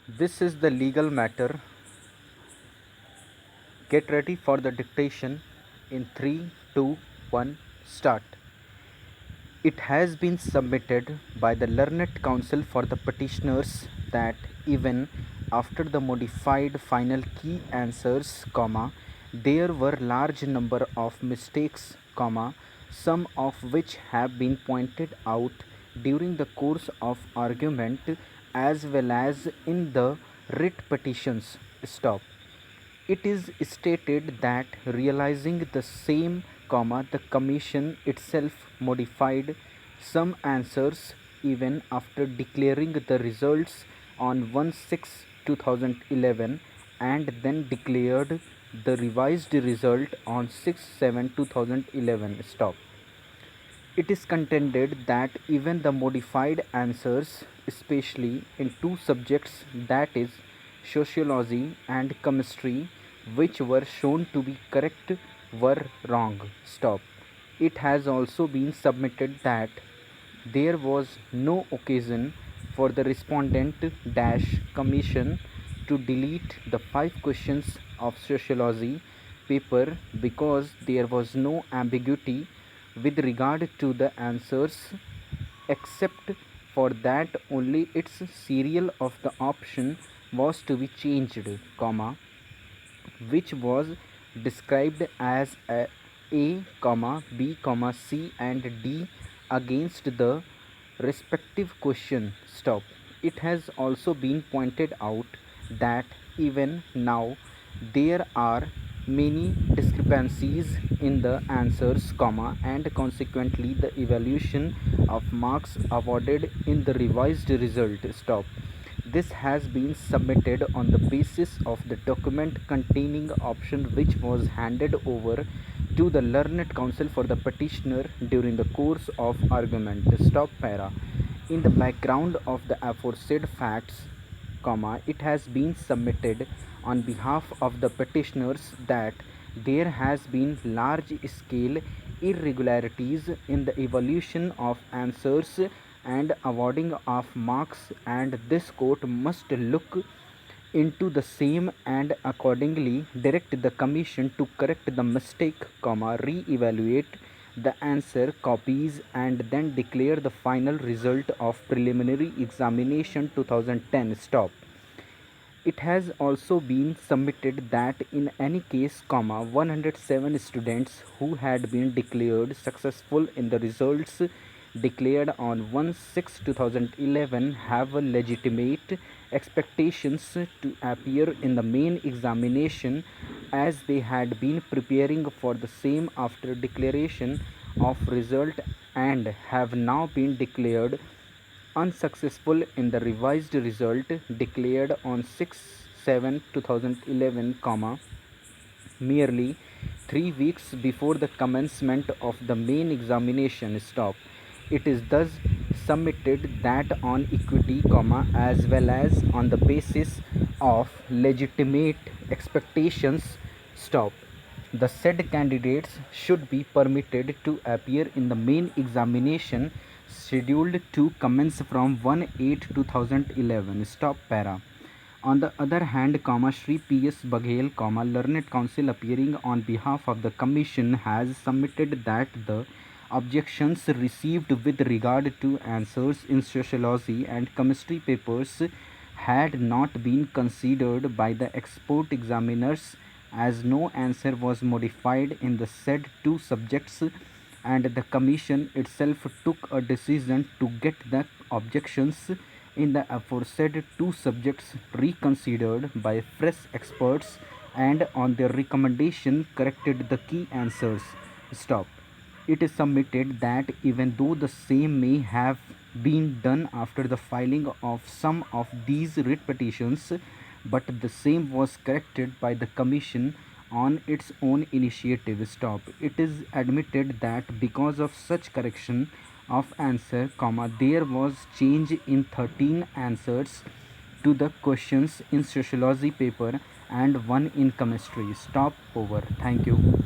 This is the legal matter. Get ready for the dictation in 3, 2, 1, start. It has been submitted by the learned counsel for the petitioners that even after the modified final key answers, there were large number of mistakes, some of which have been pointed out during the course of argument as well as in the writ petitions. Stop. It is stated that realizing the same, the commission itself modified some answers even after declaring the results on 1/6/2011 and then declared the revised result on 6/7/2011. Stop. It is contended that even the modified answers, especially in two subjects, that is, sociology and chemistry, which were shown to be correct, were wrong. Stop. It has also been submitted that there was no occasion for the respondent dash commission to delete the 5 questions of sociology paper because there was no ambiguity with regard to the answers, except for that only its serial of the option was to be changed, which was described as A, B, C and D against the respective question. Stop. It has also been pointed out that even now there are many discrepancies in the answers, and consequently the evaluation of marks awarded in the revised result. Stop. This has been submitted on the basis of the document containing option which was handed over to the learned counsel for the petitioner during the course of argument. Stop para. In the background of the aforesaid facts, it has been submitted on behalf of the petitioners that there has been large scale irregularities in the evaluation of answers and awarding of marks, and this court must look into the same and accordingly direct the commission to correct the mistake, re-evaluate the answer copies and then declare the final result of preliminary examination 2010. Stop. It has also been submitted that in any case, 107 students who had been declared successful in the results declared on 1/6/2011 have legitimate expectations to appear in the main examination, as they had been preparing for the same after declaration of result and have now been declared unsuccessful in the revised result declared on 6/7/2011, merely 3 weeks before the commencement of the main examination. Stop. It is thus submitted that on equity, as well as on the basis of legitimate expectations, stop, the said candidates should be permitted to appear in the main examination scheduled to commence from 1/8/2011. Stop para. On the other hand, Shri P.S. Baghel, learned counsel appearing on behalf of the commission, has submitted that the objections received with regard to answers in sociology and chemistry papers had not been considered by the expert examiners, as no answer was modified in the said two subjects, and the commission itself took a decision to get the objections in the aforesaid two subjects reconsidered by fresh experts, and on their recommendation corrected the key answers. Stop. It is submitted that even though the same may have been done after the filing of some of these writ petitions, but the same was corrected by the commission on its own initiative. Stop. It is admitted that because of such correction of answer, there was change in 13 answers to the questions in sociology paper and one in chemistry. Stop. Over. Thank you.